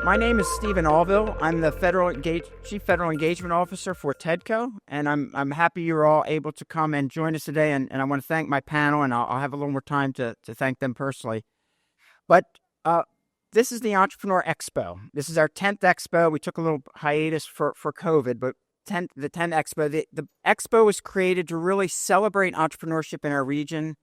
My name is Stephen Allville. I'm the Chief Federal Engagement Officer for TEDCO, and I'm happy you're all able to come and join us today. And I want to thank my panel, and I'll have a little more time to thank them personally. But this is the Entrepreneur Expo. This is our 10th Expo. We took a little hiatus for COVID, but the 10th Expo. The Expo was created to really celebrate entrepreneurship in our region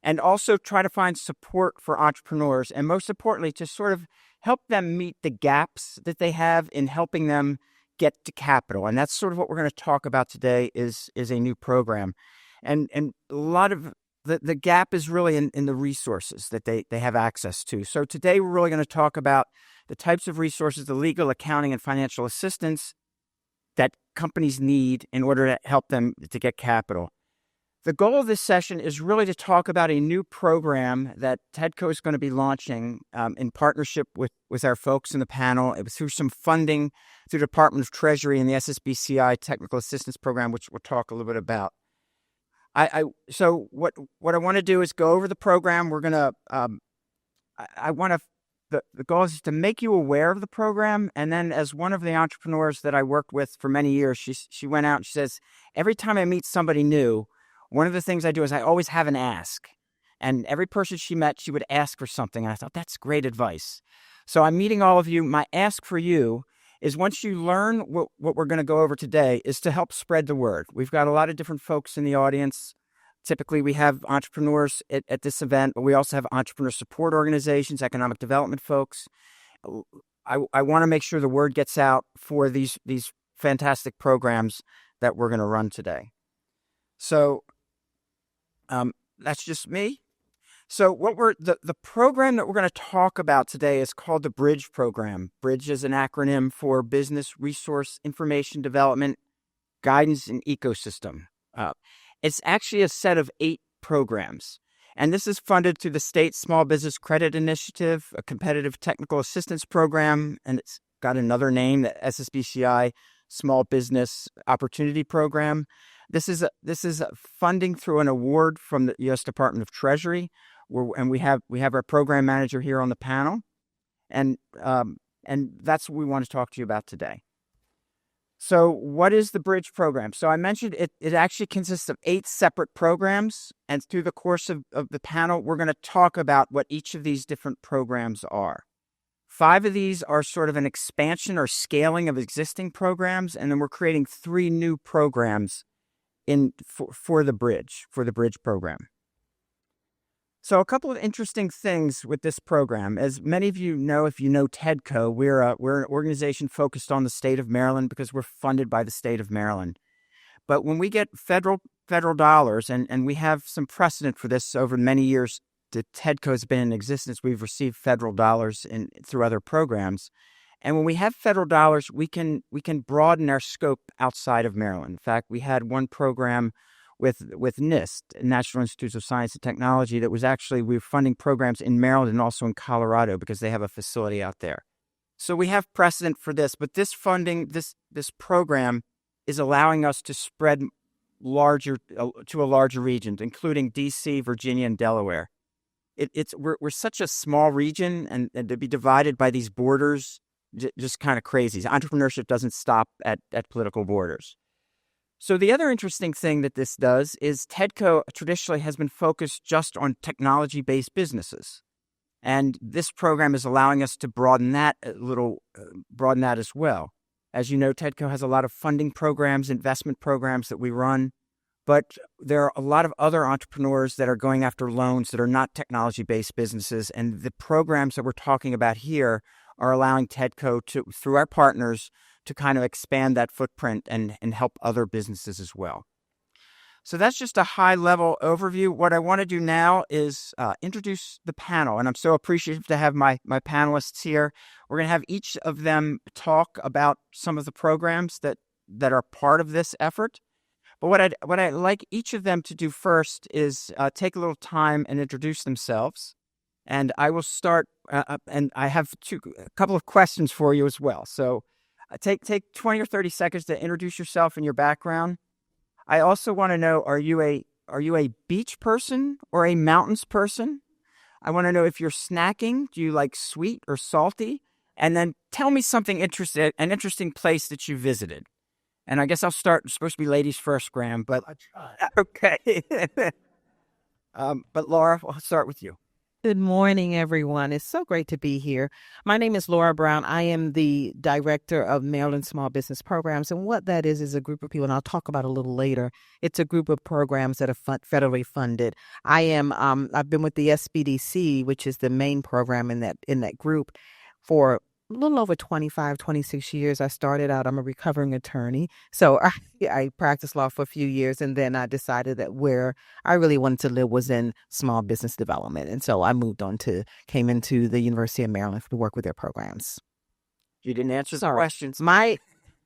and also try to find support for entrepreneurs, and most importantly, to sort of help them meet the gaps that they have in helping them get to capital. And that's sort of what we're going to talk about today is a new program. And a lot of the gap is really in the resources that they have access to. So today we're really going to talk about the types of resources, the legal, accounting, and financial assistance that companies need in order to help them to get capital. The goal of this session is really to talk about a new program that TEDCO is going to be launching in partnership with our folks in the panel. It was through some funding through the Department of Treasury and the SSBCI Technical Assistance Program, which we'll talk a little bit about. So what I want to do is go over the program. We're going to, the goal is to make you aware of the program. And then as one of the entrepreneurs that I worked with for many years, she went out and she says, every time I meet somebody new, one of the things I do is I always have an ask. And every person she met, she would ask for something. And I thought, that's great advice. So I'm meeting all of you. My ask for you is once you learn what we're going to go over today is to help spread the word. We've got a lot of different folks in the audience. Typically, we have entrepreneurs at this event, but we also have entrepreneur support organizations, economic development folks. I want to make sure the word gets out for these fantastic programs that we're going to run today. So that's just me. So the program that we're going to talk about today is called the BRIDGE program. BRIDGE is an acronym for Business Resource Information Development Guidance and Ecosystem. It's actually a set of 8 programs, and this is funded through the State Small Business Credit Initiative, a competitive technical assistance program, and it's got another name, the SSBCI Small Business Opportunity Program. This is funding through an award from the U.S. Department of Treasury, and we have our program manager here on the panel, and that's what we want to talk to you about today. So, what is the BRIDGE program? So, I mentioned it actually consists of 8 separate programs, and through the course of the panel, we're going to talk about what each of these different programs are. 5 of these are sort of an expansion or scaling of existing programs, and then we're creating 3 new programs for the BRIDGE program. So a couple of interesting things with this program. As many of you know, if you know TEDCO, we're an organization focused on the state of Maryland because we're funded by the state of Maryland. But when we get federal dollars, and we have some precedent for this over many years, that TEDCO has been in existence, we've received federal dollars through other programs. And when we have federal dollars, we can broaden our scope outside of Maryland. In fact, we had one program with NIST, National Institutes of Science and Technology, that was actually, we were funding programs in Maryland and also in Colorado because they have a facility out there. So we have precedent for this, but this funding, this program is allowing us to spread to a larger region, including DC, Virginia, and Delaware. We're such a small region, and to be divided by these borders, just kind of crazy. Entrepreneurship doesn't stop at political borders. So the other interesting thing that this does is TEDCO traditionally has been focused just on technology-based businesses. And this program is allowing us to broaden that as well. As you know, TEDCO has a lot of funding programs, investment programs that we run, but there are a lot of other entrepreneurs that are going after loans that are not technology-based businesses. And the programs that we're talking about here are allowing TEDCO through our partners, to kind of expand that footprint and help other businesses as well. So that's just a high-level overview. What I want to do now is introduce the panel, and I'm so appreciative to have my panelists here. We're going to have each of them talk about some of the programs that are part of this effort. But what I'd like each of them to do first is take a little time and introduce themselves. And I will start, and I have a couple of questions for you as well. So take 20 or 30 seconds to introduce yourself and your background. I also want to know, are you a beach person or a mountains person? I want to know if you're snacking. Do you like sweet or salty? And then tell me something interesting, an interesting place that you visited. And I guess I'll start. It's supposed to be ladies first, Graham, but okay. But Laura, I'll start with you. Good morning, everyone. It's so great to be here. My name is Laura Brown. I am the director of Maryland Small Business Programs. And what that is a group of people, and I'll talk about it a little later. It's a group of programs that are federally funded. I've been with the SBDC, which is the main program in that group, for a little over 25, 26 years. I started out, I'm a recovering attorney. So I practiced law for a few years, and then I decided that where I really wanted to live was in small business development. And so I came into the University of Maryland to work with their programs. You didn't answer the questions. I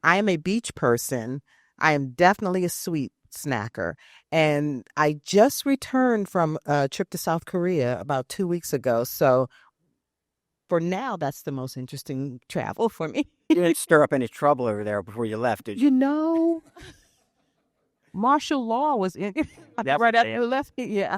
am a beach person. I am definitely a sweet snacker. And I just returned from a trip to South Korea about 2 weeks ago. So for now, that's the most interesting travel for me. You didn't stir up any trouble over there before you left, did you? Martial law was in right after you left. Yeah.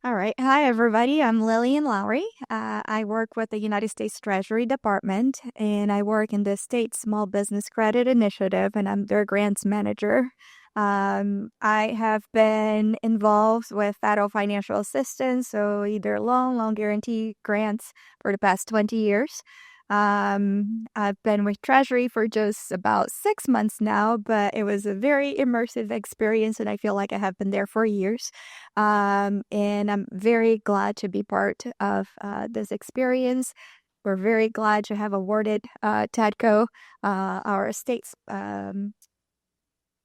All right. Hi, everybody. I'm Lillian Lowry. I work with the United States Treasury Department, and I work in the State Small Business Credit Initiative, and I'm their grants manager. I have been involved with federal financial assistance, so either loan guarantee grants for the past 20 years. I've been with Treasury for just about 6 months now, but it was a very immersive experience, and I feel like I have been there for years. And I'm very glad to be part of this experience. We're very glad to have awarded TEDCO, our state's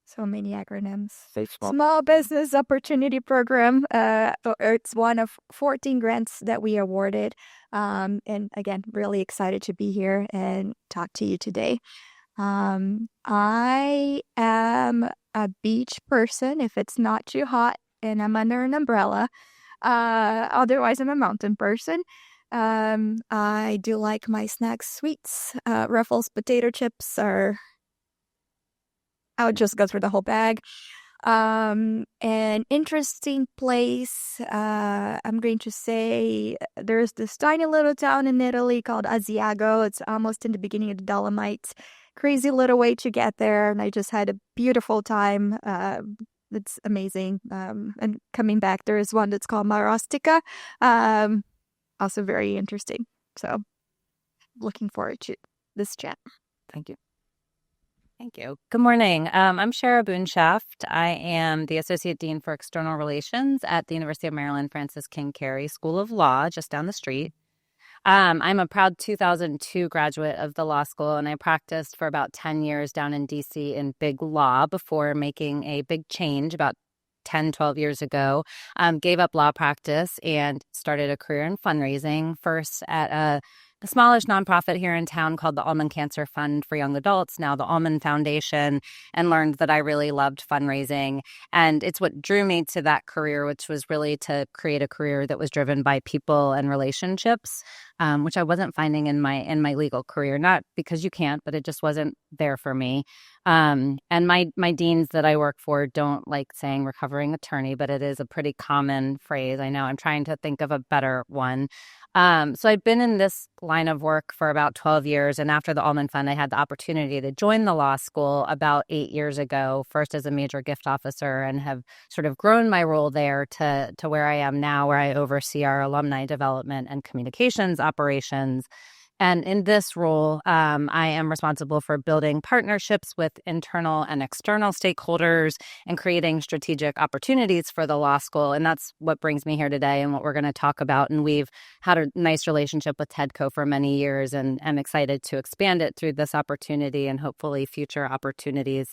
so many acronyms. Small Business Opportunity Program. It's one of 14 grants that we awarded. And again, really excited to be here and talk to you today. I am a beach person if it's not too hot and I'm under an umbrella. Otherwise, I'm a mountain person. I do like my snacks sweets. Ruffles potato chips are... I would just go through the whole bag. An interesting place, I'm going to say there's this tiny little town in Italy called Asiago. It's almost in the beginning of the Dolomites. Crazy little way to get there, and I just had a beautiful time. It's amazing. And coming back, there is one that's called Marostica. Also very interesting. So looking forward to this chat. Thank you. Thank you. Good morning. I'm Shara Boonshaft. I am the Associate Dean for External Relations at the University of Maryland Francis King Carey School of Law, just down the street. I'm a proud 2002 graduate of the law school, and I practiced for about 10 years down in D.C. in big law before making a big change about 10, 12 years ago. Gave up law practice and started a career in fundraising, first at a smallish nonprofit here in town called the Almond Cancer Fund for Young Adults, now the Almond Foundation, and learned that I really loved fundraising. And it's what drew me to that career, which was really to create a career that was driven by people and relationships, which I wasn't finding in my legal career. Not because you can't, but it just wasn't there for me. And my deans that I work for don't like saying recovering attorney, but it is a pretty common phrase. I know I'm trying to think of a better one. So I've been in this line of work for about 12 years. And after the Almond Fund, I had the opportunity to join the law school about 8 years ago, first as a major gift officer, and have sort of grown my role there to where I am now, where I oversee our alumni development and communications operations. And in this role, I am responsible for building partnerships with internal and external stakeholders and creating strategic opportunities for the law school. And that's what brings me here today and what we're going to talk about. And we've had a nice relationship with TEDCO for many years, and I'm excited to expand it through this opportunity and hopefully future opportunities.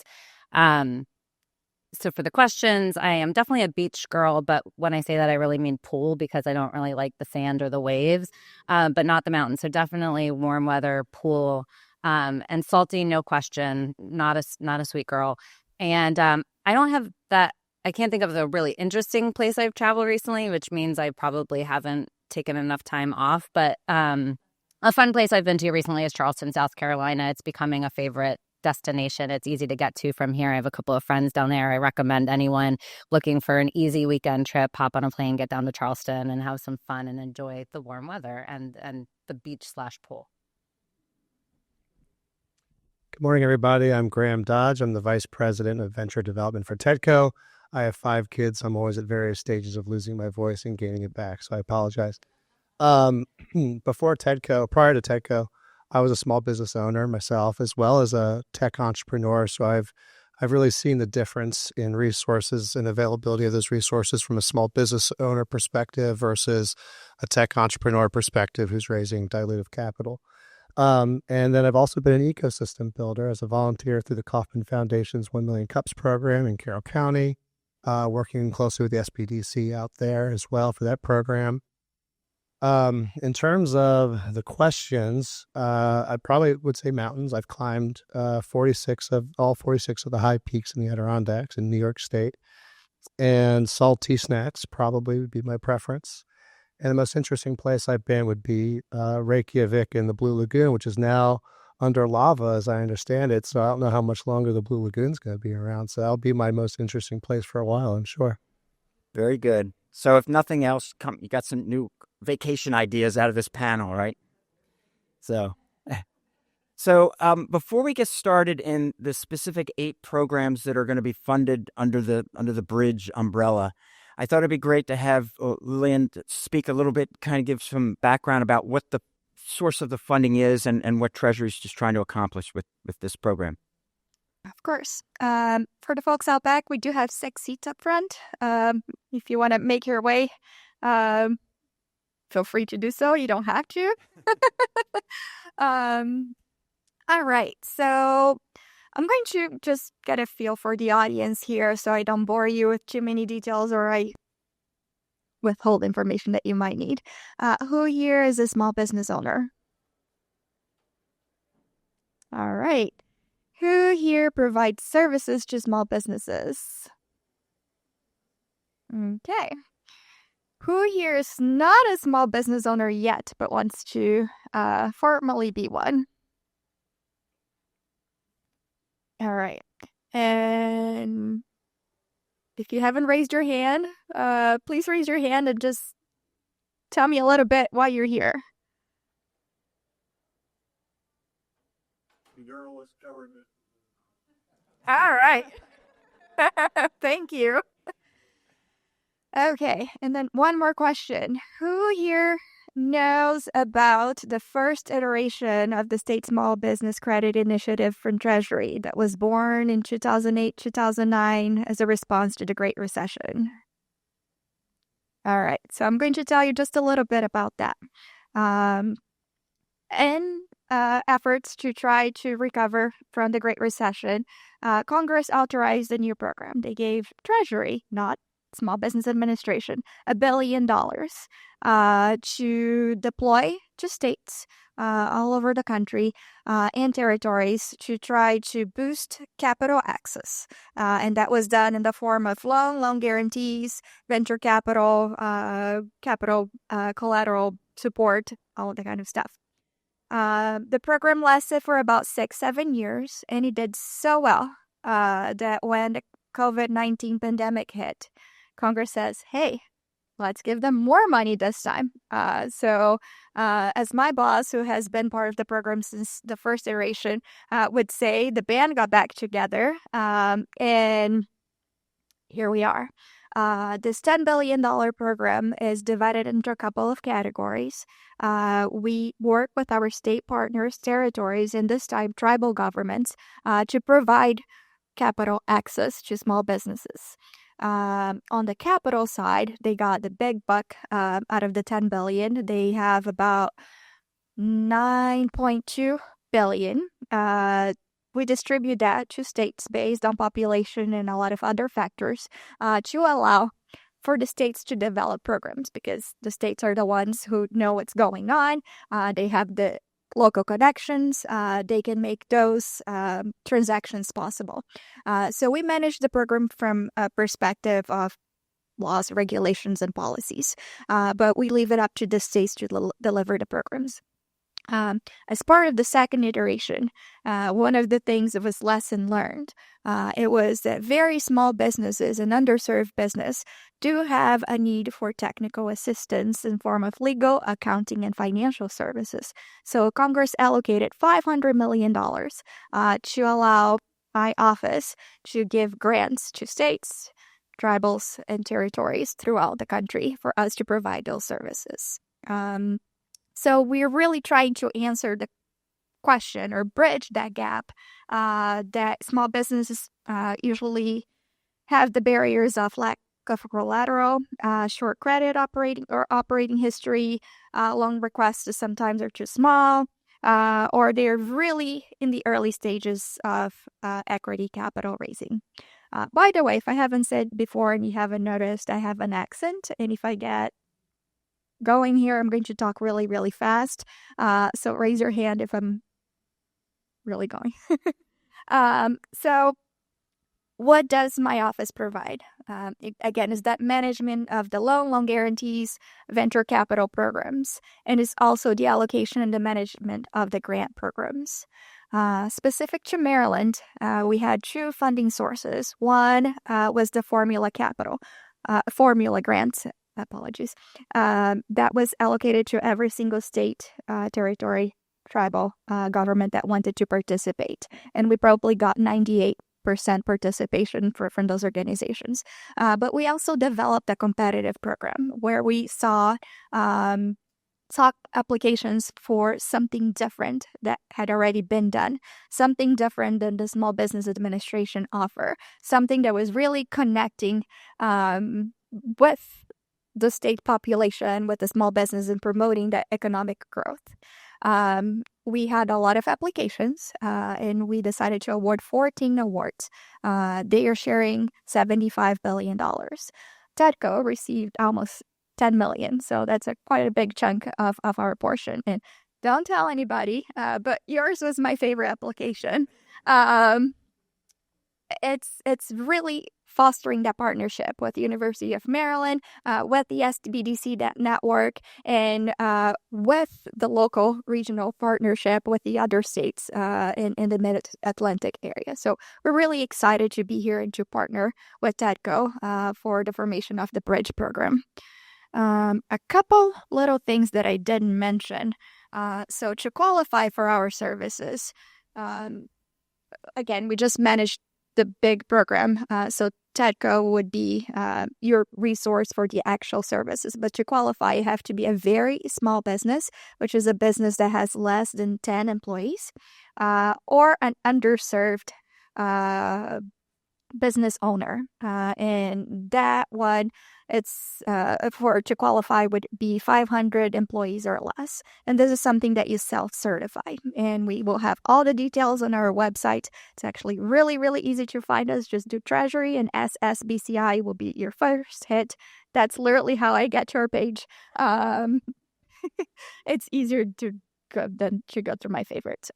So for the questions, I am definitely a beach girl, but when I say that, I really mean pool, because I don't really like the sand or the waves, but not the mountains. So definitely warm weather, pool, and salty, no question. Not a sweet girl. And I don't have that. I can't think of a really interesting place I've traveled recently, which means I probably haven't taken enough time off. But a fun place I've been to recently is Charleston, South Carolina. It's becoming a favorite destination. It's easy to get to from here. I have a couple of friends down there. I recommend anyone looking for an easy weekend trip, hop on a plane, get down to Charleston and have some fun and enjoy the warm weather and the beach/pool. Good morning, everybody. I'm Graham Dodge. I'm the Vice President of Venture Development for TEDCO. I have 5 kids. I'm always at various stages of losing my voice and gaining it back, so I apologize. Prior to TEDCO, I was a small business owner myself, as well as a tech entrepreneur. So I've really seen the difference in resources and availability of those resources from a small business owner perspective versus a tech entrepreneur perspective who's raising dilutive capital. And then I've also been an ecosystem builder as a volunteer through the Kauffman Foundation's 1 Million Cups program in Carroll County, working closely with the SBDC out there as well for that program. In terms of the questions, I probably would say mountains. I've climbed 46 of the high peaks in the Adirondacks in New York State, and salty snacks probably would be my preference. And the most interesting place I've been would be Reykjavik in the Blue Lagoon, which is now under lava, as I understand it. So I don't know how much longer the Blue Lagoon's going to be around. So that'll be my most interesting place for a while, I'm sure. Very good. So if nothing else, you got some new vacation ideas out of this panel, right? So before we get started in the specific 8 programs that are going to be funded under the Bridge umbrella, I thought it'd be great to have Lillian speak a little bit, kind of give some background about what the source of the funding is and what Treasury's just trying to accomplish with this program. Of course. For the folks out back, we do have 6 seats up front. If you want to make your way, feel free to do so. You don't have to. All right. So I'm going to just get a feel for the audience here so I don't bore you with too many details or I withhold information that you might need. Who here is a small business owner? All right. Who here provides services to small businesses? Okay. Who here is not a small business owner yet, but wants to formally be one? All right. And if you haven't raised your hand, please raise your hand and just tell me a little bit why you're here. All right. Thank you. Okay. And then one more question. Who here knows about the first iteration of the State Small Business Credit Initiative from Treasury that was born in 2008, 2009 as a response to the Great Recession? All right. So I'm going to tell you just a little bit about that. Efforts to try to recover from the Great Recession, Congress authorized a new program. They gave Treasury, not Small Business Administration, $1 billion to deploy to states all over the country and territories to try to boost capital access. And that was done in the form of loan guarantees, venture capital, collateral support, all of that kind of stuff. The program lasted for about 6-7 years, and it did so well that when the COVID-19 pandemic hit, Congress says, hey, let's give them more money this time. So as my boss, who has been part of the program since the first iteration, would say, the band got back together, and here we are. This $10 billion program is divided into a couple of categories. We work with our state partners, territories, and this time tribal governments to provide capital access to small businesses. On the capital side, they got the big buck out of the $10 billion. They have about $9.2 billion. We distribute that to states based on population and a lot of other factors to allow for the states to develop programs, because the states are the ones who know what's going on. They have the local connections. They can make those transactions possible. So we manage the program from a perspective of laws, regulations, and policies. But we leave it up to the states to deliver the programs. As part of the second iteration, one of the things that was lesson learned, it was that very small businesses and underserved business do have a need for technical assistance in form of legal, accounting, and financial services. So Congress allocated $500 million to allow my office to give grants to states, tribals, and territories throughout the country for us to provide those services. So we're really trying to answer the question or bridge that gap that small businesses usually have the barriers of lack of collateral, short credit operating history, loan requests sometimes are too small, or they're really in the early stages of equity capital raising. By the way, if I haven't said before and you haven't noticed, I have an accent, and if I get going here, I'm going to talk really, really fast. So raise your hand if I'm really going. So what does my office provide? Again, is that management of the loan guarantees, venture capital programs, and is also the allocation and the management of the grant programs. Specific to Maryland, we had two funding sources. One was the Formula grant. Apologies. That was allocated to every single state, territory, tribal government that wanted to participate. And we probably got 98% participation from those organizations. But we also developed a competitive program where we saw applications for something different that had already been done, something different than the Small Business Administration offer, something that was really connecting with the state population, with the small business, and promoting the economic growth. We had a lot of applications, and we decided to award 14 awards. They are sharing $75 billion. TEDCO received almost $10 million, so that's quite a big chunk of our portion. And don't tell anybody, but yours was my favorite application. It's really fostering that partnership with the University of Maryland, with the SBDC network, and with the local regional partnership with the other states in the Mid-Atlantic area. So we're really excited to be here and to partner with TEDCO for the formation of the Bridge program. A couple little things that I didn't mention. So to qualify for our services, again, we just managed the big program. So TEDCO would be your resource for the actual services. But to qualify, you have to be a very small business, which is a business that has less than 10 employees, or an underserved business owner. And that one, it's to qualify would be 500 employees or less. And this is something that you self-certify. And we will have all the details on our website. It's actually really, really easy to find us. Just do Treasury and SSBCI will be your first hit. That's literally how I get to our page. It's easier than to go through my favorites.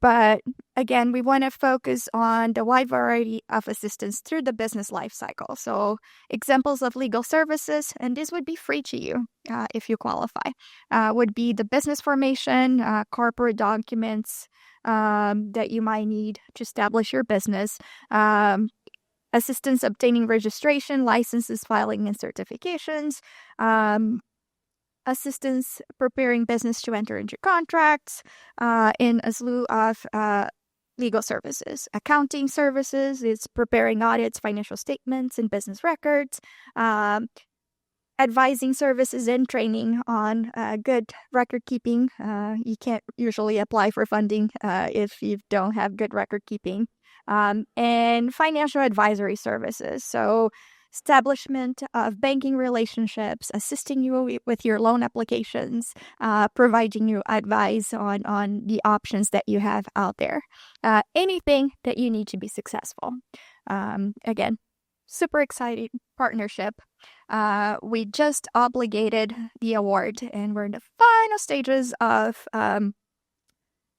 But again, we want to focus on the wide variety of assistance through the business life cycle. So examples of legal services, and this would be free to you if you qualify, would be the business formation, corporate documents that you might need to establish your business, assistance obtaining registration, licenses, filing, and certifications, assistance preparing business to enter into contracts, in a slew of legal services. Accounting services is preparing audits, financial statements, and business records. Advising services and training on good record keeping. You can't usually apply for funding if you don't have good record keeping. And financial advisory services. So establishment of banking relationships, assisting you with your loan applications, providing you advice on the options that you have out there. Anything that you need to be successful. Again, super exciting partnership. We just obligated the award, and we're in the final stages of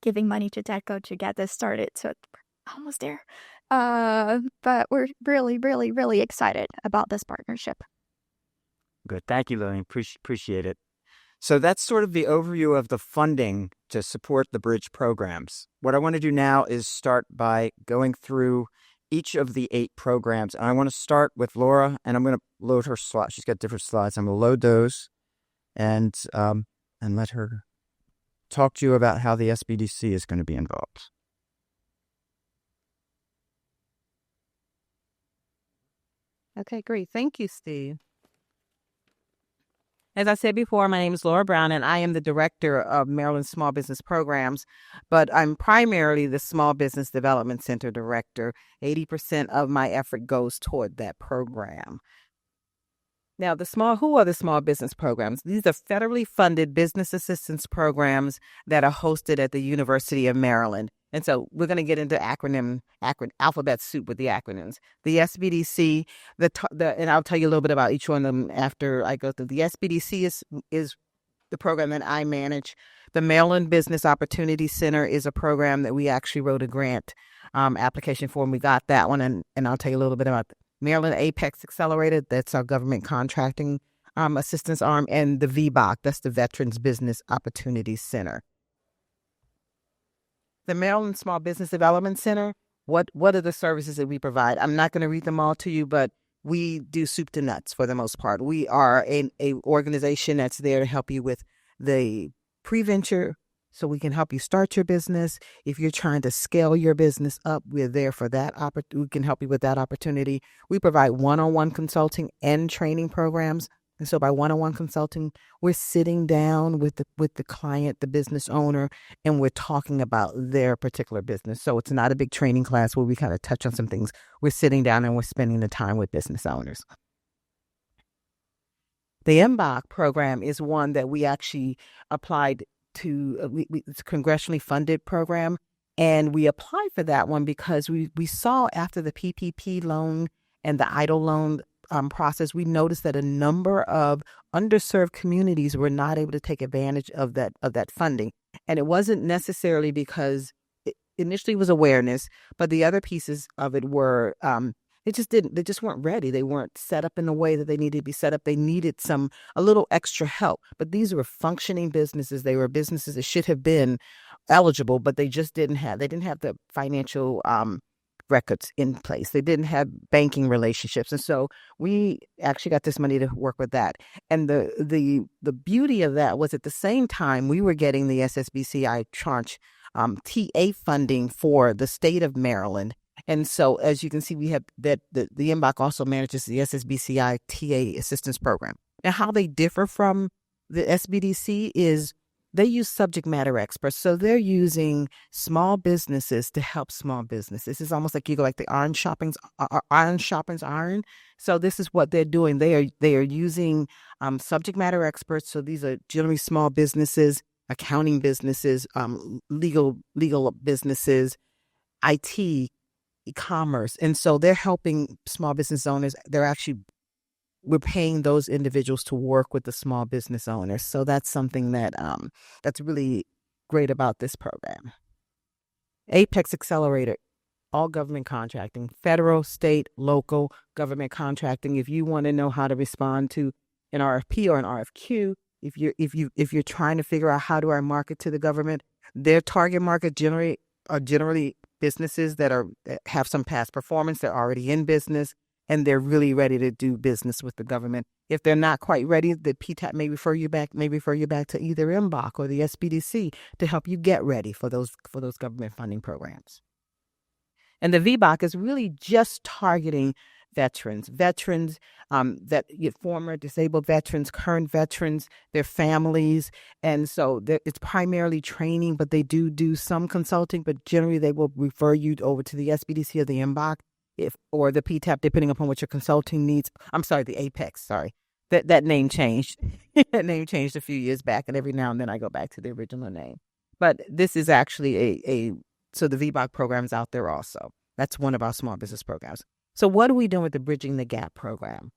giving money to TEDCO to get this started. So we're almost there. But we're really, really, really excited about this partnership. Good. Thank you, Lillian. Appreciate it. So that's sort of the overview of the funding to support the bridge programs. What I want to do now is start by going through each of the 8 programs. And I want to start with Laura, and I'm going to load her slides. She's got different slides. I'm going to load those and let her talk to you about how the SBDC is going to be involved. Okay, great. Thank you, Steve. As I said before, my name is Laura Brown, and I am the director of Maryland Small Business Programs, but I'm primarily the Small Business Development Center director. 80% of my effort goes toward that program. Now, who are the small business programs? These are federally funded business assistance programs that are hosted at the University of Maryland. And so we're going to get into alphabet soup with the acronyms. The SBDC, and I'll tell you a little bit about each one of them after I go through. The SBDC is the program that I manage. The Maryland Business Opportunity Center is a program that we actually wrote a grant application for, and we got that one. And I'll tell you a little bit about the Maryland Apex Accelerated. That's our government contracting assistance arm, and the VBOC, that's the Veterans Business Opportunity Center. The Maryland Small Business Development Center, what are the services that we provide? I'm not going to read them all to you, but we do soup to nuts for the most part. We are a organization that's there to help you with the pre-venture, so we can help you start your business. If you're trying to scale your business up, we're there for that. We can help you with that opportunity. We provide one-on-one consulting and training programs. And so by one-on-one consulting, we're sitting down with the client, the business owner, and we're talking about their particular business. So it's not a big training class where we kind of touch on some things. We're sitting down and we're spending the time with business owners. The MBOC program is one that we actually applied to. It's a congressionally funded program, and we applied for that one because we saw after the PPP loan and the EIDL loan process, we noticed that a number of underserved communities were not able to take advantage of that funding. And it wasn't necessarily because initially it was awareness, but the other pieces of it were they just weren't ready. They weren't set up in the way that they needed to be set up. They needed a little extra help. But these were functioning businesses. They were businesses that should have been eligible, but they didn't have the financial records in place. They didn't have banking relationships. And so we actually got this money to work with that. And the beauty of that was at the same time we were getting the SSBCI tranche TA funding for the state of Maryland. And so as you can see, we have that the MBOC also manages the SSBCI TA assistance program. Now, how they differ from the SBDC is they use subject matter experts. So they're using small businesses to help small businesses. It's almost like you go like the iron sharpens iron. So this is what they're doing. They are using subject matter experts. So these are generally small businesses, accounting businesses, legal businesses, IT, e-commerce. And so they're helping small business owners. We're paying those individuals to work with the small business owners. So that's something that's really great about this program. Apex Accelerator, all government contracting, federal, state, local government contracting. If you want to know how to respond to an RFP or an RFQ, if you're trying to figure out how do I market to the government, their target market generally businesses that have some past performance. They're already in business, and they're really ready to do business with the government. If they're not quite ready, the PTAP may refer you back to either MBOC or the SBDC to help you get ready for those government funding programs. And the VBOC is really just targeting veterans, former disabled veterans, current veterans, their families. And so it's primarily training, but they do some consulting, but generally they will refer you over to the SBDC or the MBOC or the PTAP, depending upon what your consulting needs. I'm sorry, the Apex, sorry. That name changed. That name changed a few years back, and every now and then I go back to the original name. But this is actually so the VBOC program's out there also. That's one of our small business programs. So what are we doing with the Bridging the Gap program?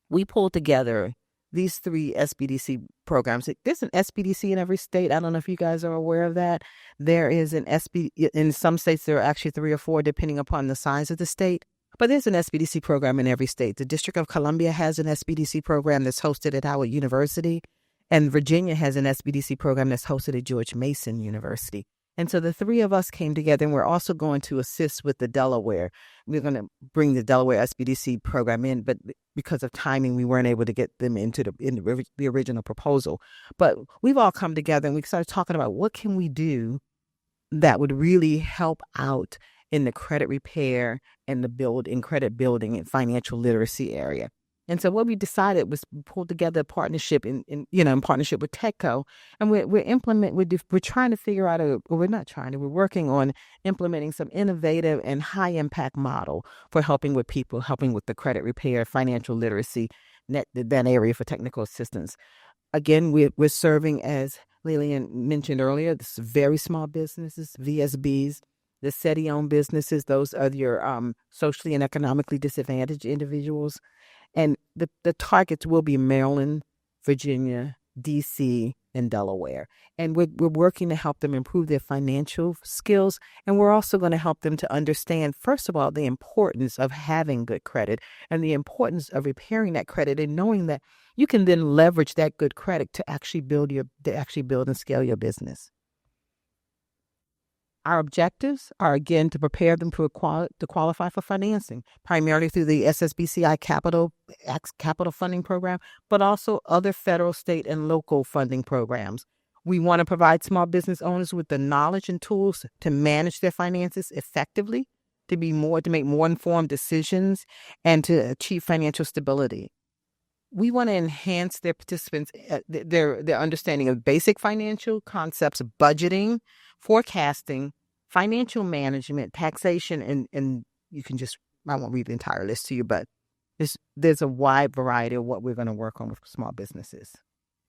We pulled together these 3 SBDC programs. There's an SBDC in every state. I don't know if you guys are aware of that. There is an in some states, there are actually 3 or 4, depending upon the size of the state. But there's an SBDC program in every state. The District of Columbia has an SBDC program that's hosted at Howard University. And Virginia has an SBDC program that's hosted at George Mason University. And so the three of us came together, and we're also going to assist with the Delaware. We're going to bring the Delaware SBDC program in, but because of timing, we weren't able to get them into the original proposal. But we've all come together, and we started talking about what can we do that would really help out in the credit repair and credit building and financial literacy area. And so what we decided was pull together a partnership in partnership with TEDCO, and we're trying to figure out we're working on implementing some innovative and high impact model for helping with the credit repair, financial literacy, that area for technical assistance. Again, we're serving, as Lillian mentioned earlier, this very small businesses, VSBs, the SETI-owned businesses. Those are your socially and economically disadvantaged individuals. And the targets will be Maryland, Virginia, D.C., and Delaware. And we're working to help them improve their financial skills. And we're also going to help them to understand, first of all, the importance of having good credit and the importance of repairing that credit and knowing that you can then leverage that good credit to actually build and scale your business. Our objectives are, again, to prepare them to qualify for financing, primarily through the SSBCI capital funding program, but also other federal, state, and local funding programs. We want to provide small business owners with the knowledge and tools to manage their finances effectively, to make more informed decisions, and to achieve financial stability. We want to enhance their participants, their understanding of basic financial concepts, budgeting, forecasting, financial management, taxation, and you can I won't read the entire list to you, but there's a wide variety of what we're going to work on with small businesses.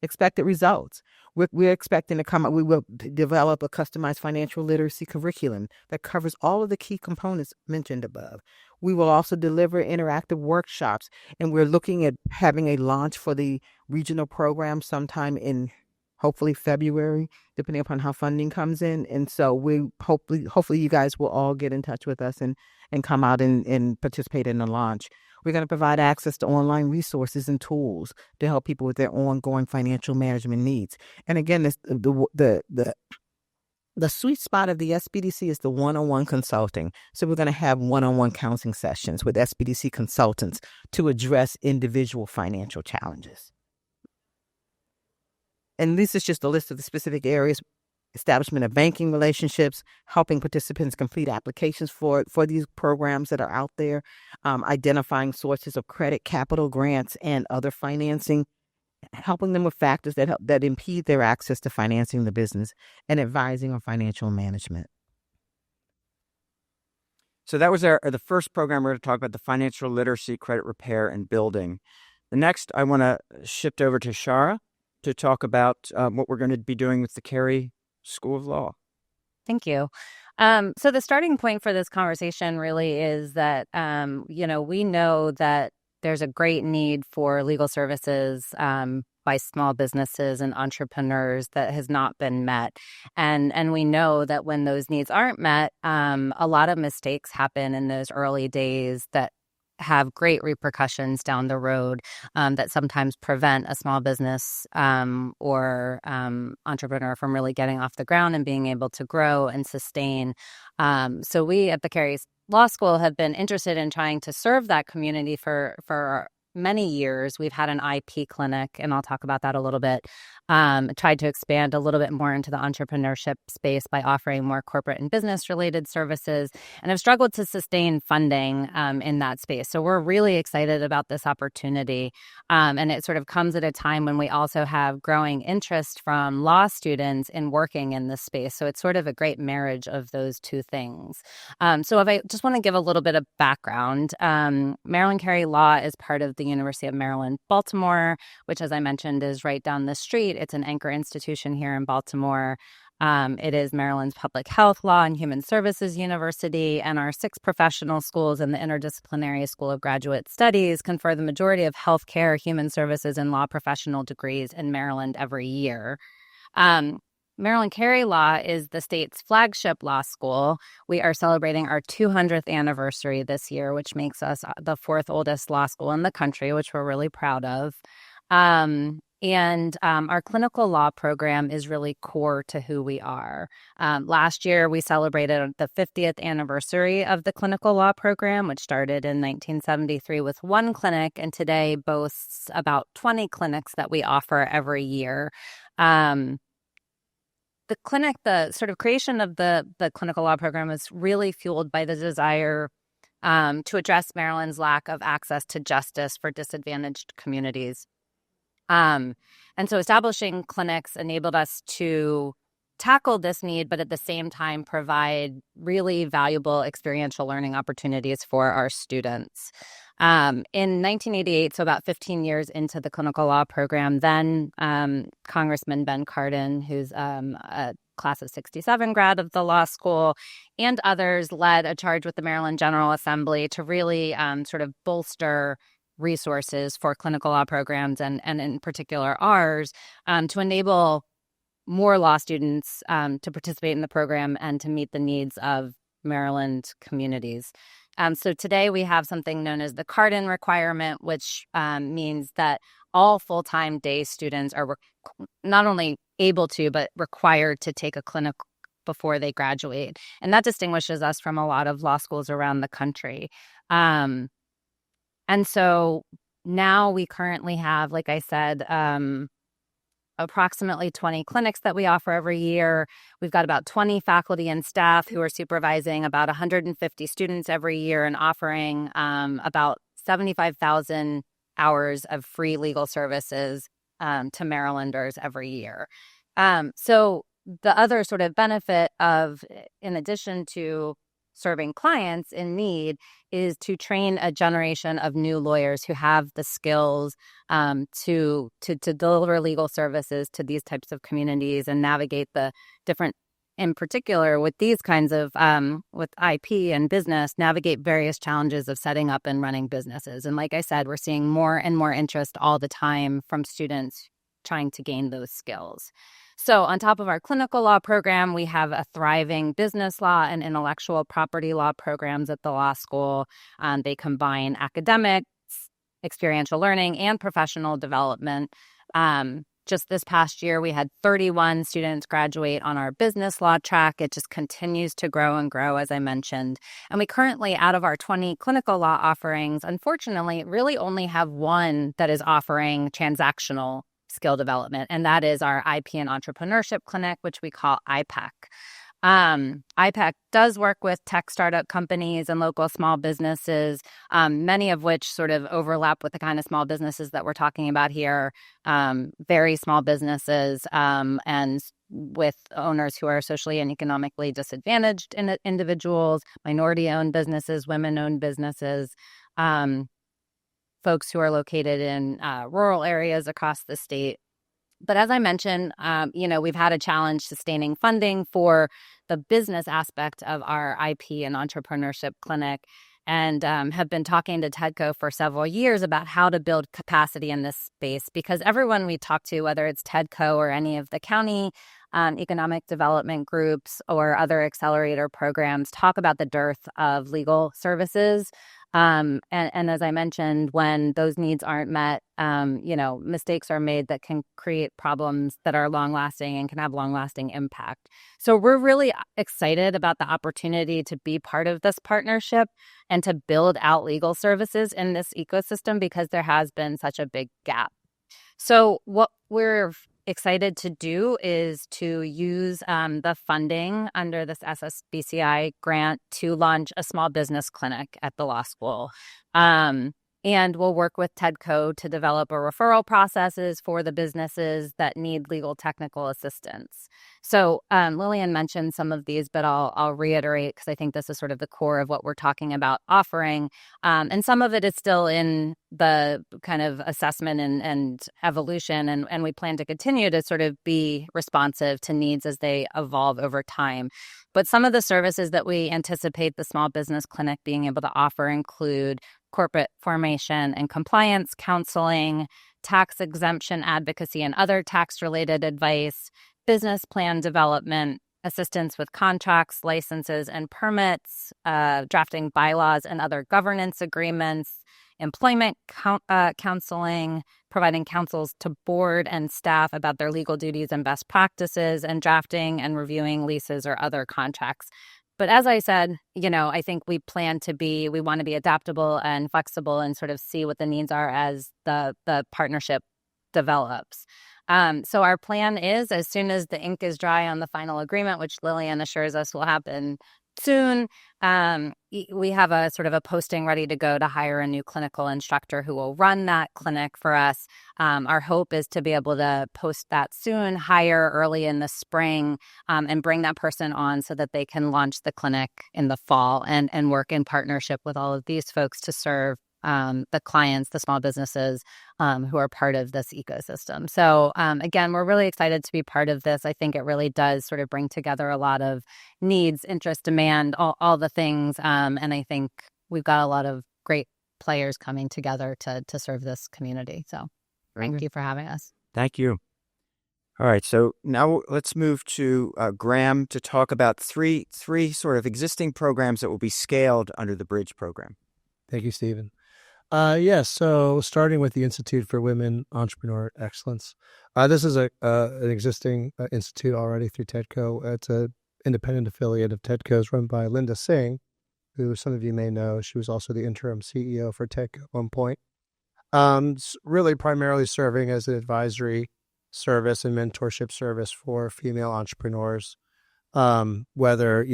Expected results. We're expecting to come up, we will develop a customized financial literacy curriculum that covers all of the key components mentioned above. We will also deliver interactive workshops, and we're looking at having a launch for the regional program sometime in hopefully February, depending upon how funding comes in. And so we hopefully you guys will all get in touch with us and come out and participate in the launch. We're going to provide access to online resources and tools to help people with their ongoing financial management needs. And again, the sweet spot of the SBDC is the one-on-one consulting. So we're going to have one-on-one counseling sessions with SBDC consultants to address individual financial challenges. And this is just a list of the specific areas: establishment of banking relationships, helping participants complete applications for these programs that are out there, identifying sources of credit, capital grants, and other financing, helping them with factors that impede their access to financing the business, and advising on financial management. So that was the first program. We're going to talk about the financial literacy, credit repair, and building. The next, I want to shift over to Shara to talk about what we're going to be doing with the Carey School of Law. Thank you. So the starting point for this conversation really is that, we know that there's a great need for legal services by small businesses and entrepreneurs that has not been met. And we know that when those needs aren't met, a lot of mistakes happen in those early days that have great repercussions down the road that sometimes prevent a small business or entrepreneur from really getting off the ground and being able to grow and sustain. So we at the Carey Law School have been interested in trying to serve that community for many years. We've had an IP clinic, and I'll talk about that a little bit. Tried to expand a little bit more into the entrepreneurship space by offering more corporate and business related services, and have struggled to sustain funding in that space. So we're really excited about this opportunity. And it sort of comes at a time when we also have growing interest from law students in working in this space. So it's sort of a great marriage of those two things. So if I just want to give a little bit of background, Maryland Carey Law is part of the University of Maryland, Baltimore, which, as I mentioned, is right down the street. It's an anchor institution here in Baltimore. It is Maryland's Public Health Law and Human Services University, and our 6 professional schools in the Interdisciplinary School of Graduate Studies confer the majority of healthcare, human services, and law professional degrees in Maryland every year. Maryland Carey Law is the state's flagship law school. We are celebrating our 200th anniversary this year, which makes us the 4th oldest law school in the country, which we're really proud of. And our clinical law program is really core to who we are. Last year, we celebrated the 50th anniversary of the clinical law program, which started in 1973 with one clinic, and today boasts about 20 clinics that we offer every year. The sort of creation of the clinical law program is really fueled by the desire to address Maryland's lack of access to justice for disadvantaged communities. And so establishing clinics enabled us to tackle this need, but at the same time provide really valuable experiential learning opportunities for our students. In 1988, so about 15 years into the clinical law program, then Congressman Ben Cardin, who's a class of 67 grad of the law school, and others led a charge with the Maryland General Assembly to really sort of bolster resources for clinical law programs and in particular ours to enable more law students to participate in the program and to meet the needs of Maryland communities. So today we have something known as the Cardin requirement, which means that all full-time day students are not only able to, but required to take a clinic before they graduate. And that distinguishes us from a lot of law schools around the country. And so now we currently have, like I said, approximately 20 clinics that we offer every year. We've got about 20 faculty and staff who are supervising about 150 students every year and offering about 75,000 hours of free legal services to Marylanders every year. So the other sort of benefit of, in addition to serving clients in need, is to train a generation of new lawyers who have the skills to deliver legal services to these types of communities and navigate the different, in particular with these kinds of, with IP and business, navigate various challenges of setting up and running businesses. And like I said, we're seeing more and more interest all the time from students trying to gain those skills. So on top of our clinical law program, we have a thriving business law and intellectual property law programs at the law school. They combine academics, experiential learning, and professional development. Just this past year, we had 31 students graduate on our business law track. It just continues to grow and grow, as I mentioned. And we currently, out of our 20 clinical law offerings, unfortunately, really only have one that is offering transactional skill development, and that is our IP and entrepreneurship clinic, which we call IPEC. IPEC does work with tech startup companies and local small businesses, many of which sort of overlap with the kind of small businesses that we're talking about here, very small businesses and with owners who are socially and economically disadvantaged individuals, minority-owned businesses, women-owned businesses, folks who are located in rural areas across the state. But as I mentioned, we've had a challenge sustaining funding for the business aspect of our IP and entrepreneurship clinic, and have been talking to TEDCO for several years about how to build capacity in this space, because everyone we talk to, whether it's TEDCO or any of the county economic development groups or other accelerator programs, talk about the dearth of legal services. And as I mentioned, when those needs aren't met, mistakes are made that can create problems that are long-lasting and can have long-lasting impact. So we're really excited about the opportunity to be part of this partnership and to build out legal services in this ecosystem, because there has been such a big gap. So what we're excited to do is to use the funding under this SSBCI grant to launch a small business clinic at the law school. And we'll work with TEDCO to develop a referral processes for the businesses that need legal technical assistance. So Lillian mentioned some of these, but I'll reiterate, because I think this is sort of the core of what we're talking about offering. And some of it is still in the kind of assessment and evolution, and we plan to continue to sort of be responsive to needs as they evolve over time. But some of the services that we anticipate the small business clinic being able to offer include corporate formation and compliance counseling, tax exemption advocacy and other tax-related advice, business plan development, assistance with contracts, licenses, and permits, drafting bylaws and other governance agreements, employment counseling, providing counsels to board and staff about their legal duties and best practices, and drafting and reviewing leases or other contracts. But as I said, I think we want to be adaptable and flexible and sort of see what the needs are as the partnership develops. So our plan is, as soon as the ink is dry on the final agreement, which Lillian assures us will happen soon, we have a sort of a posting ready to go to hire a new clinical instructor who will run that clinic for us. Our hope is to be able to post that soon, hire early in the spring, and bring that person on so that they can launch the clinic in the fall and work in partnership with all of these folks to serve the clients, the small businesses who are part of this ecosystem. So again, we're really excited to be part of this. I think it really does sort of bring together a lot of needs, interest, demand, all the things. And I think we've got a lot of great players coming together to serve this community. So thank you for having us. Thank you. All right, so now let's move to Graham to talk about three sort of existing programs that will be scaled under the Bridge program. Thank you, Stephen. Yes, so starting with the Institute for Women Entrepreneur Excellence. This is an existing institute already through TEDCO. It's an independent affiliate of TEDCO's run by Linda Singh, who some of you may know. She was also the interim CEO for TEDCO at one point. Really primarily serving as an advisory service and mentorship service for female entrepreneurs, whether,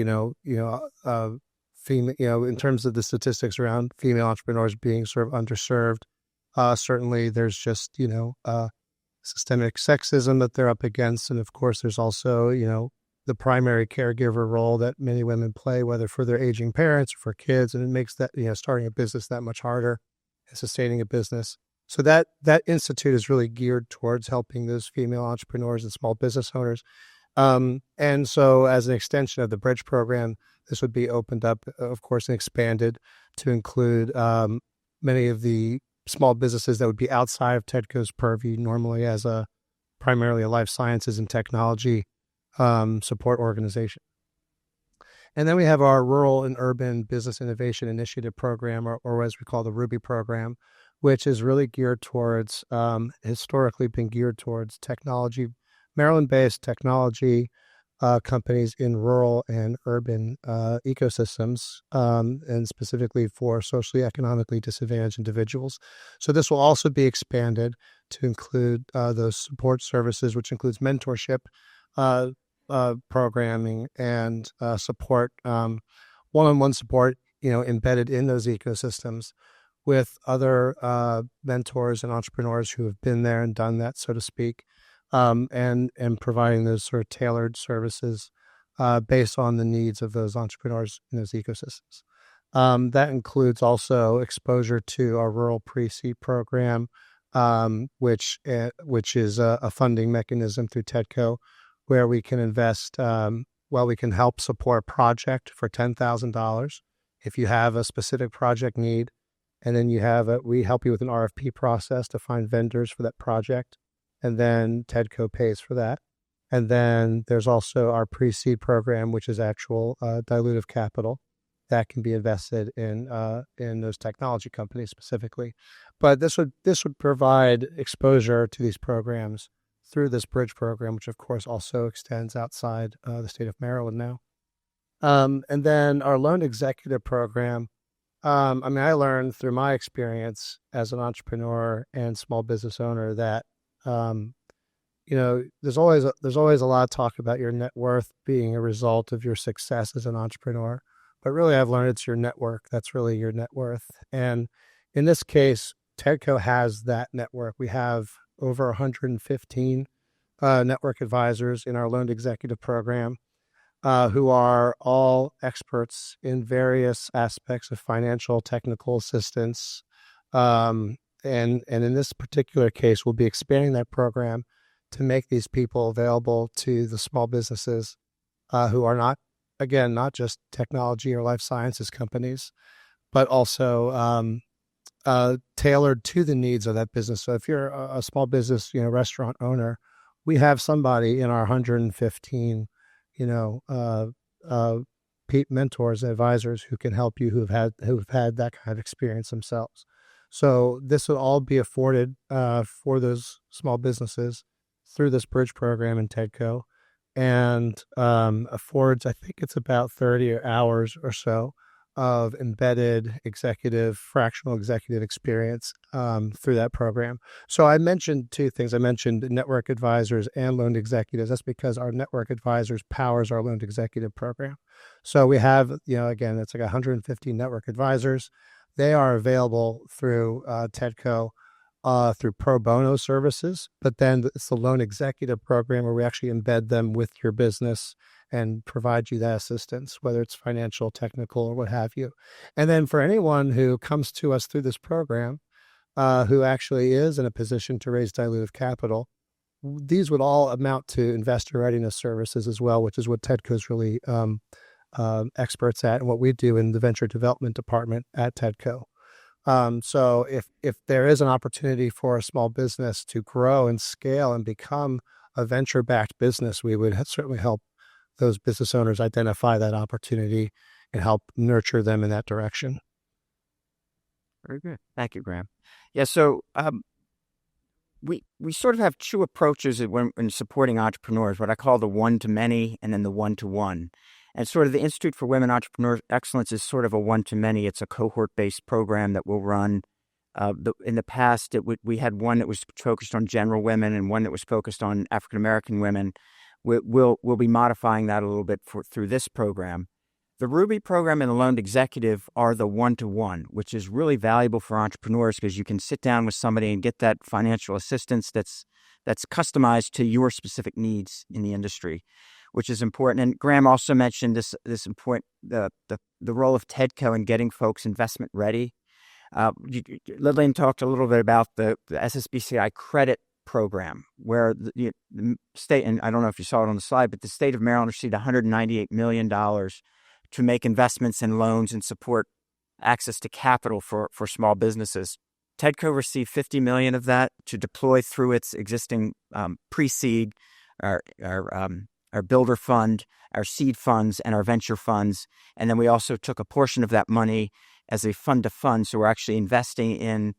female, in terms of the statistics around female entrepreneurs being sort of underserved, certainly there's just, systemic sexism that they're up against. And of course, there's also, the primary caregiver role that many women play, whether for their aging parents or for kids. And it makes that, starting a business that much harder and sustaining a business. So that institute is really geared towards helping those female entrepreneurs and small business owners. And so as an extension of the Bridge program, this would be opened up, of course, and expanded to include many of the small businesses that would be outside of TEDCO's purview, normally as primarily a life sciences and technology support organization. And then we have our Rural and Urban Business Innovation Initiative program, or as we call the Ruby program, which is really geared towards, historically been geared towards technology, Maryland-based technology companies in rural and urban ecosystems, and specifically for socially economically disadvantaged individuals. So this will also be expanded to include those support services, which includes mentorship, programming, and support, one-on-one support, embedded in those ecosystems with other mentors and entrepreneurs who have been there and done that, so to speak. And providing those sort of tailored services based on the needs of those entrepreneurs in those ecosystems. That includes also exposure to our Rural Pre-Seed program, which is a funding mechanism through TEDCO, where we can invest, we can help support a project for $10,000 if you have a specific project need, and then we help you with an RFP process to find vendors for that project. And then TEDCO pays for that. And then there's also our pre-seed program, which is actual dilutive capital that can be invested in those technology companies specifically. But this would provide exposure to these programs through this Bridge program, which of course also extends outside the state of Maryland now. And then our Loan Executive program. I learned through my experience as an entrepreneur and small business owner that there's always a lot of talk about your net worth being a result of your success as an entrepreneur, but really I've learned it's your network that's really your net worth. And in this case, TEDCO has that network. We have over 115 network advisors in our Loan Executive program who are all experts in various aspects of financial technical assistance. And in this particular case, we'll be expanding that program to make these people available to the small businesses who are not just technology or life sciences companies, but also tailored to the needs of that business. So if you're a small business, restaurant owner, we have somebody in our 115, mentors and advisors who can help you who've had that kind of experience themselves. So this will all be afforded for those small businesses through this bridge program in TEDCO, and affords, I think it's about 30 hours or so of embedded executive, fractional executive experience through that program. So I mentioned two things. I mentioned network advisors and loan executives. That's because our network advisors powers our loan executive program. So we have, again, it's like 150 network advisors. They are available through TEDCO through pro bono services, but then it's the loan executive program where we actually embed them with your business and provide you that assistance, whether it's financial, technical, or what have you. And then for anyone who comes to us through this program, who actually is in a position to raise dilutive capital, these would all amount to investor readiness services as well, which is what TEDCO is really experts at, and what we do in the venture development department at TEDCO. So if there is an opportunity for a small business to grow and scale and become a venture-backed business, we would certainly help those business owners identify that opportunity and help nurture them in that direction. Very good. Thank you, Graham. Yeah, so we sort of have two approaches when supporting entrepreneurs, what I call the one-to-many and then the one-to-one. And sort of the Institute for Women Entrepreneur Excellence is sort of a one-to-many. It's a cohort-based program that we'll run. In the past, we had one that was focused on general women and one that was focused on African-American women. We'll be modifying that a little bit through this program. The Ruby program and the Loan Executive are the one-to-one, which is really valuable for entrepreneurs because you can sit down with somebody and get that financial assistance that's customized to your specific needs in the industry, which is important. And Graham also mentioned this important the role of TEDCO in getting folks investment ready. Lillian talked a little bit about the SSBCI credit program, where the state, and I don't know if you saw it on the slide, but the state of Maryland received $198 million to make investments in loans and support access to capital for small businesses. TEDCO received $50 million of that to deploy through its existing pre-seed, our builder fund, our seed funds, and our venture funds. And then we also took a portion of that money as a fund to fund. So we're actually investing in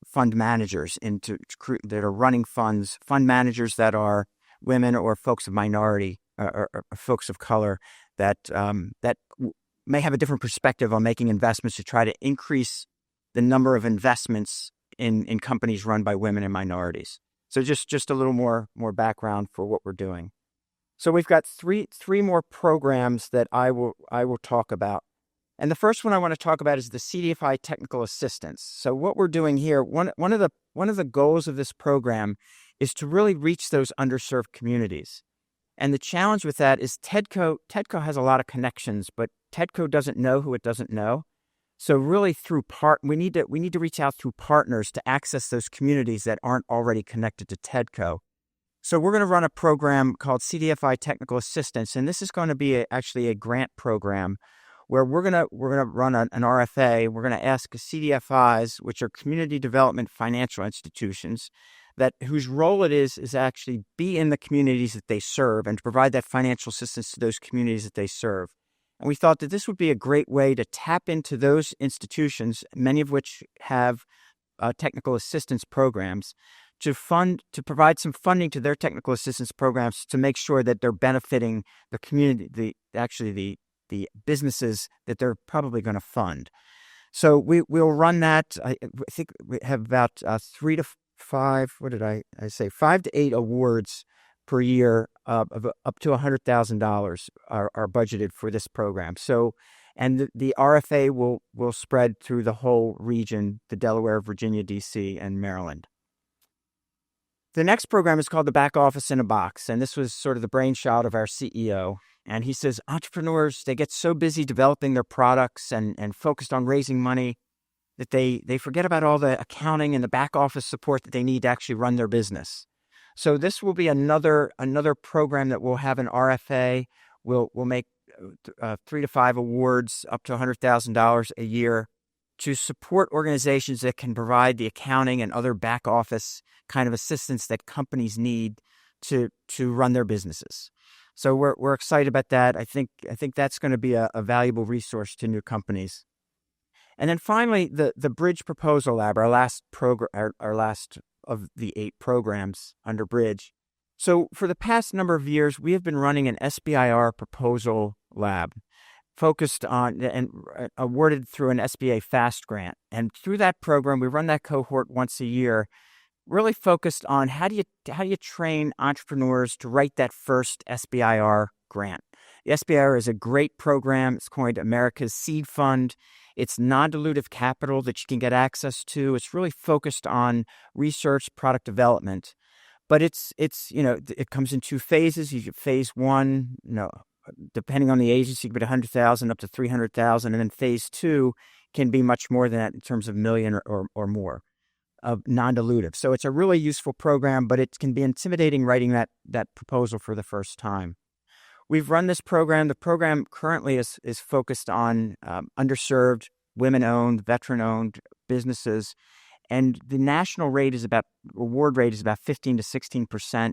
fund managers that are running funds, fund managers that are women or folks of minority or folks of color that may have a different perspective on making investments to try to increase the number of investments in companies run by women and minorities. So just a little more background for what we're doing. So we've got three more programs that I will talk about. And the first one I want to talk about is the CDFI Technical Assistance. So what we're doing here, one of the goals of this program is to really reach those underserved communities. And the challenge with that is TEDCO has a lot of connections, but TEDCO doesn't know who it doesn't know. So really we need to reach out through partners to access those communities that aren't already connected to TEDCO. So we're going to run a program called CDFI Technical Assistance, and this is going to be actually a grant program where we're going to run an RFA. We're going to ask CDFIs, which are community development financial institutions, whose role it is actually be in the communities that they serve and to provide that financial assistance to those communities that they serve. And we thought that this would be a great way to tap into those institutions, many of which have technical assistance programs, to provide some funding to their technical assistance programs to make sure that they're benefiting the community, the businesses that they're probably going to fund. So we'll run that. I think we have about 3 to 5. What did I say? 5 to 8 awards per year of up to $100,000 are budgeted for this program. So, and the RFA will spread through the whole region, the Delaware, Virginia, D.C., and Maryland. The next program is called the Back Office in a Box, and this was sort of the brainchild of our CEO. And he says entrepreneurs, they get so busy developing their products and focused on raising money that they forget about all the accounting and the back office support that they need to actually run their business. So this will be another program that will have an RFA. We'll make 3 to 5 awards up to $100,000 a year to support organizations that can provide the accounting and other back office kind of assistance that companies need to run their businesses. So we're excited about that. I think that's going to be a valuable resource to new companies. And then finally, the Bridge Proposal Lab, our last of the 8 programs under Bridge. So for the past number of years, we have been running an SBIR proposal lab focused on and awarded through an SBA FAST grant. And through that program, we run that cohort once a year, really focused on how do you train entrepreneurs to write that first SBIR grant. The SBIR is a great program. It's coined America's Seed Fund. It's non-dilutive capital that you can get access to. It's really focused on research, product development. But it comes in 2 phases. You get phase 1, depending on the agency, could be 100,000 up to 300,000, and then phase 2 can be much more than that in terms of million or more of non-dilutive. So it's a really useful program, but it can be intimidating writing that proposal for the first time. We've run this program. The program currently is focused on underserved, women-owned, veteran-owned businesses, and the national award rate is about 15 to 16%,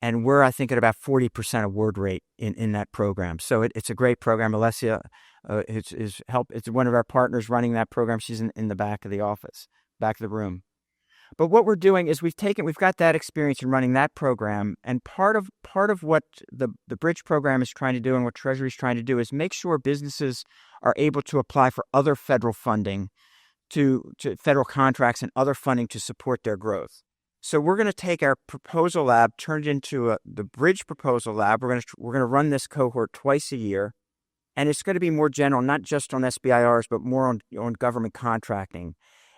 and we're, I think, at about 40% award rate in that program. So it's a great program. Alessia it's one of our partners running that program. She's in the back of the office, back of the room. But what we're doing is we've got that experience in running that program, and part of what the Bridge program is trying to do and what Treasury is trying to do is make sure businesses are able to apply for other federal funding, to federal contracts and other funding to support their growth. So we're going to take our proposal lab, turn it into the Bridge Proposal Lab. We're going to run this cohort twice a year, and it's going to be more general, not just on SBIRs, but more on government contracting.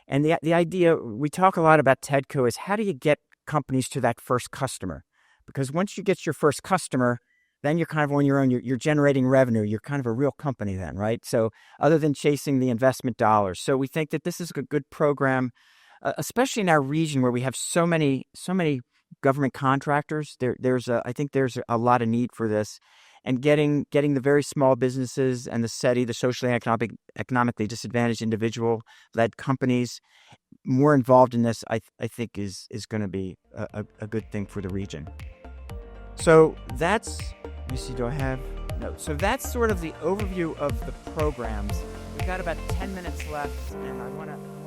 And the idea, we talk a lot about TEDCO, is how do you get companies to that first customer? Because once you get your first customer, then you're kind of on your own. You're generating revenue. You're kind of a real company then, right? So other than chasing the investment dollars. So we think that this is a good program, especially in our region where we have so many government contractors. I think there's a lot of need for this. And getting the very small businesses and the SETI, the socially economically disadvantaged individual-led companies, more involved in this, I think is going to be a good thing for the region. So that's, let me see, do I have notes? So that's sort of the overview of the programs. We've got about 10 minutes left, and I want to